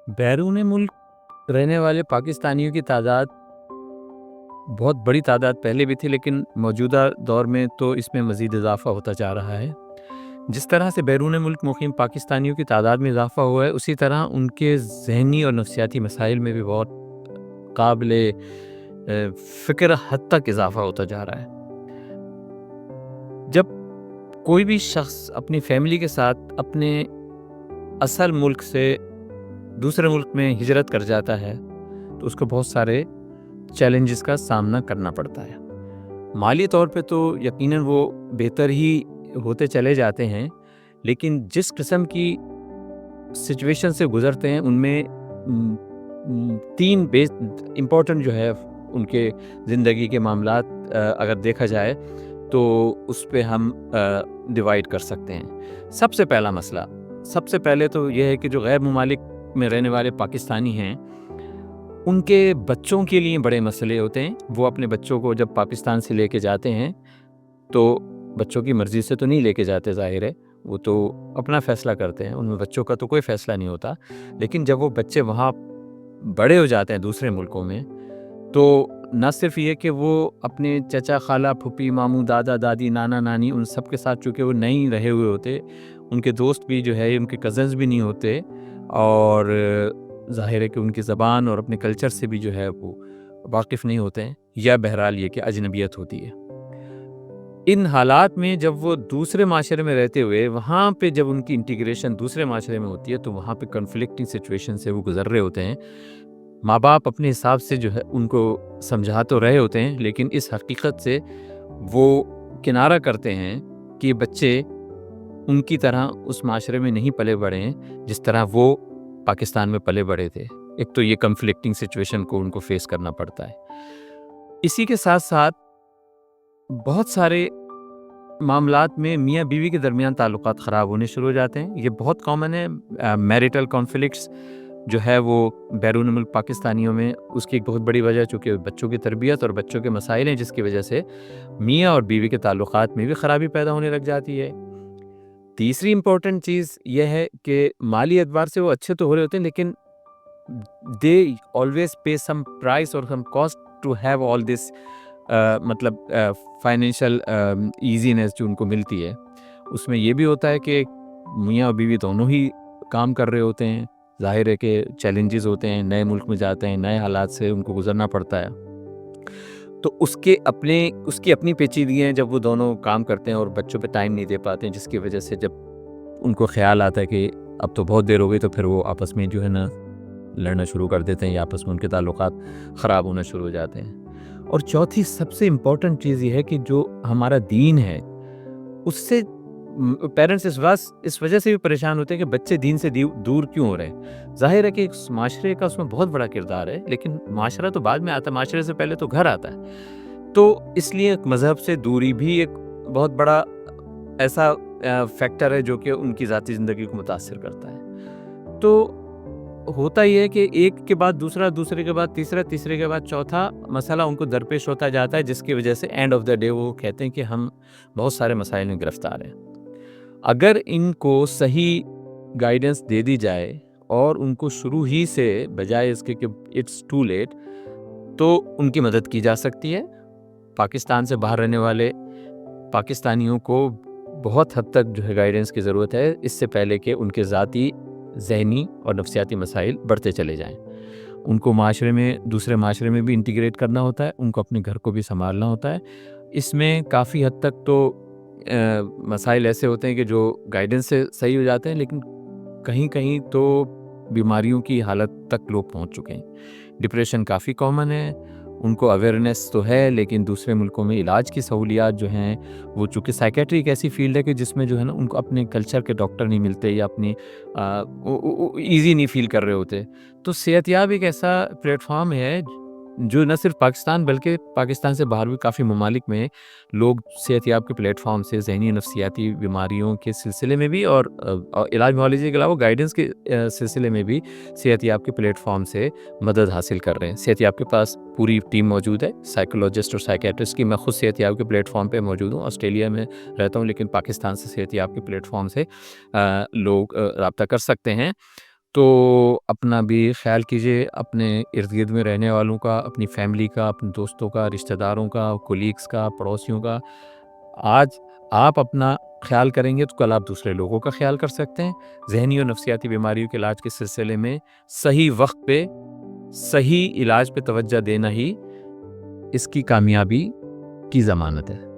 बैरून मुल्क रहने वाले पाकिस्तानियों की तादाद बहुत बड़ी तादाद पहले भी थी, लेकिन मौजूदा दौर में तो इसमें मज़ीद इजाफ़ा होता जा रहा है। जिस तरह से बैरून मुल्क मुक़ीम पाकिस्तानियों की तादाद में इजाफ़ा हुआ है, उसी तरह उनके ज़हनी और नफ़सियाती मसाइल में भी बहुत काबिल फ़िक्र हद तक इजाफ़ा होता जा रहा है। जब कोई भी शख्स अपनी फ़ैमिली के साथ अपने असल मुल्क से दूसरे मुल्क में हिजरत कर जाता है, तो उसको बहुत सारे चैलेंजेस का सामना करना पड़ता है। माली तौर पे तो यकीनन वो बेहतर ही होते चले जाते हैं, लेकिन जिस किस्म की सिचुएशन से गुज़रते हैं उनमें 3 बेस इम्पोर्टेंट जो है उनके ज़िंदगी के मामलात अगर देखा जाए तो उस पे हम डिवाइड कर सकते हैं। सबसे पहला मसला, सबसे पहले तो ये है कि जो गैर ममालिक में रहने वाले पाकिस्तानी हैं, उनके बच्चों के लिए बड़े मसले होते हैं। वो अपने बच्चों को जब पाकिस्तान से लेके जाते हैं तो बच्चों की मर्ज़ी से तो नहीं लेके जाते, ज़ाहिर है, वो तो अपना फ़ैसला करते हैं, उनमें बच्चों का तो कोई फ़ैसला नहीं होता। लेकिन जब वो बच्चे वहाँ बड़े हो जाते हैं दूसरे मुल्कों में, तो न सिर्फ ये कि वो अपने चचा, खाला, फूफी, मामू, दादा, दादी, नाना, नानी उन सब के साथ चूँकि वो नहीं रहे हुए होते, उनके दोस्त भी जो है उनके कज़न्स भी नहीं होते, और ज़ाहिर है कि उनकी ज़बान और अपने कल्चर से भी जो है वो वाकिफ़ नहीं होते हैं, या बहरहाल ये कि अजनबियत होती है। इन हालात में जब वो दूसरे माशरे में रहते हुए वहाँ पे जब उनकी इंटीग्रेशन दूसरे माशरे में होती है, तो वहाँ पे कन्फ्लिक्टिंग सिचुएशन से वो गुज़र रहे होते हैं। माँ बाप अपने हिसाब से जो है उनको समझा तो रहे होते हैं, लेकिन इस हकीकत से वो किनारा करते हैं कि बच्चे उनकी तरह उस माशरे में नहीं पले बड़े हैं जिस तरह वो पाकिस्तान में पले बड़े थे। एक तो ये कन्फ्लिक्टिंग सिचुएशन को उनको फेस करना पड़ता है। इसी के साथ साथ बहुत सारे मामलात में मियाँ बीवी के दरमियान ताल्लुकात ख़राब होने शुरू हो जाते हैं। ये बहुत कॉमन है। मैरिटल कॉन्फ्लिक्ट्स जो है वो बैरून मुल्क पाकिस्तानियों में, उसकी एक बहुत बड़ी वजह चूँकि बच्चों की तरबियत और बच्चों के मसाइल हैं, जिसकी वजह से मियाँ और बीवी के ताल्लुकात में भी ख़राबी पैदा होने लग जाती है। तीसरी इम्पोर्टेंट चीज़ यह है कि माली एतबार से वो अच्छे तो हो रहे होते हैं, लेकिन दे ऑलवेज पे सम प्राइस और some cost to have all this, मतलब फाइनेंशियल ईजीनेस जो उनको मिलती है, उसमें ये भी होता है कि मियाँ और बीवी दोनों ही काम कर रहे होते हैं। ज़ाहिर है कि चैलेंजेस होते हैं, नए मुल्क में जाते हैं, नए हालात से उनको गुजरना पड़ता है, तो उसकी अपनी पेचीदगियाँ हैं जब वो दोनों काम करते हैं और बच्चों पे टाइम नहीं दे पाते हैं, जिसकी वजह से जब उनको ख्याल आता है कि अब तो बहुत देर हो गई, तो फिर वो आपस में जो है ना लड़ना शुरू कर देते हैं, या आपस में उनके ताल्लुकात ख़राब होना शुरू हो जाते हैं। और चौथी सबसे इम्पॉर्टेंट चीज़ ये है कि जो हमारा दीन है उससे पेरेंट्स इस वजह से भी परेशान होते हैं कि बच्चे दीन से दूर क्यों हो रहे हैं। ज़ाहिर है कि माशरे का उसमें बहुत बड़ा किरदार है, लेकिन माशरा तो बाद में आता है, माशरे से पहले तो घर आता है। तो इसलिए मज़हब से दूरी भी एक बहुत बड़ा ऐसा फैक्टर है जो कि उनकी ज़ाती ज़िंदगी को मुतासिर करता है। तो होता ये है कि एक के बाद दूसरा, दूसरे के बाद तीसरा, तीसरे के बाद चौथा मसला उनको दरपेश होता जाता है, जिसकी वजह से एंड ऑफ द डे वो कहते हैं कि हम बहुत सारे मसाइल में गिरफ्तार हैं। अगर इनको सही गाइडेंस दे दी जाए और उनको शुरू ही से, बजाय इसके कि इट्स टू लेट, तो उनकी मदद की जा सकती है। पाकिस्तान से बाहर रहने वाले पाकिस्तानियों को बहुत हद तक जो है गाइडेंस की ज़रूरत है, इससे पहले कि उनके ज़ाती ज़हनी और नफ्सियाती मसाइल बढ़ते चले जाएं। उनको माशरे में, दूसरे माशरे में भी इंटीग्रेट करना होता है, उनको अपने घर को भी संभालना होता है। इसमें काफ़ी हद तक तो मसाइल ऐसे होते हैं कि जो गाइडेंस से सही हो जाते हैं, लेकिन कहीं कहीं तो बीमारियों की हालत तक लोग पहुंच चुके हैं। डिप्रेशन काफ़ी कॉमन है, उनको अवेयरनेस तो है, लेकिन दूसरे मुल्कों में इलाज की सहूलियात जो हैं वो, चूँकि साइकेट्री एक ऐसी फील्ड है कि जिसमें जो है ना उनको अपने कल्चर के डॉक्टर नहीं मिलते, या अपनी ईज़ी नहीं फील कर रहे होते। तो सेहतियाब एक ऐसा प्लेटफॉर्म है जो न सिर्फ पाकिस्तान बल्कि पाकिस्तान से बाहर भी काफ़ी ममालिक में लोग सेहतियाब के प्लेटफॉर्म से ज़हनी नफ्सियाती बीमारियों के सिलसिले में भी, और इलाज मुआलजे के अलावा गाइडेंस के सिलसिले में भी सेहतियाब के प्लेटफॉर्म से मदद हासिल कर रहे हैं। सेहतियाब के पास पूरी टीम मौजूद है, साइकोलॉजिस्ट और साइकेट्रिस्ट की। मैं खुद सेहतियाब के प्लेटफॉर्म पे मौजूद हूँ, ऑस्ट्रेलिया में रहता हूँ, लेकिन पाकिस्तान से सेहतियाब के प्लेटफॉर्म से लोग रब्ता कर सकते हैं। تو اپنا بھی خیال کیجیے، اپنے ارد گرد میں رہنے والوں کا، اپنی فیملی کا، اپنے دوستوں کا، رشتہ داروں کا، کولیگس کا، پڑوسیوں کا۔ آج آپ اپنا خیال کریں گے تو کل آپ دوسرے لوگوں کا خیال کر سکتے ہیں۔ ذہنی اور نفسیاتی بیماریوں کے علاج کے سلسلے میں صحیح وقت پہ صحیح علاج پہ توجہ دینا ہی اس کی کامیابی کی ضمانت ہے۔